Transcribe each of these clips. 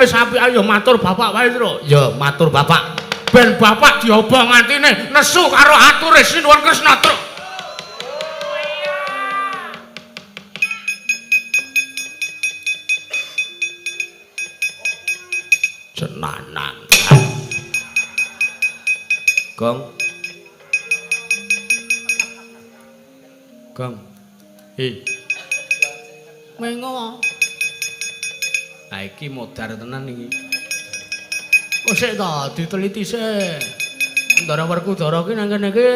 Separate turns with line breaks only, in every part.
Wis apik ayo matur bapak wae, Tru. Ya, matur bapak. Ben bapak diobong atine nesu karo ature Sinuwun Kresna, Tru. Cenanan. Gong. Gong. Mengo. Ha iki modar tenan iki. Kok sik ta diteliti sik. Ndara Werkudara ki nang kene iki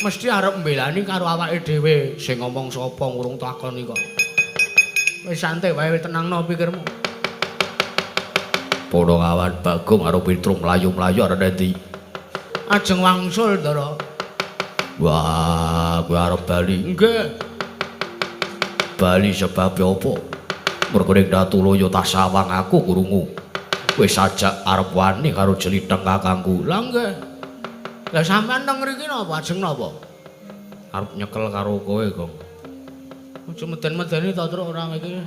mesti arep mbelani karo awake dhewe. Sing ngomong sapa ngurung takoni kok. Wis santai wae tenangno pikirmu. Para kawan Bagong karo Pitrung mlayu-mlayu arep endi? Ajeng wangsul, Ndara. Wah, kowe arep bali. Nggih. Bali sebab apa? Mergo ning Datuloyo tas sawang aku krungu. Wis ajak arep wani karo Jelitheng kakangku. Lah nggih. Lah sampean nang mriki napa ajeng napa? Arep nyekel karo kowe, Gong. Aja meden-medeni to, Truk, ora iki.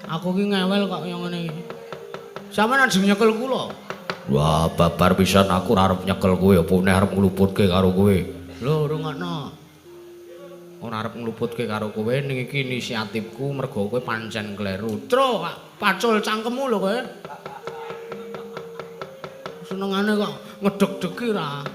Aku ki ngewel kok yang ngene iki. Sampeyan ajeng nyekel kula. Wah, babar pisan aku ora arep nyekel kowe, apa nek arep ngluputke karo kowe. Lho, rungokno. Ora arep ngluputke karo kowe ning iki inisiatifku mergo kowe pancen kleru. Tru, pacul cangkemmu lho kowe. Senengane kok ngedeg-degi ra.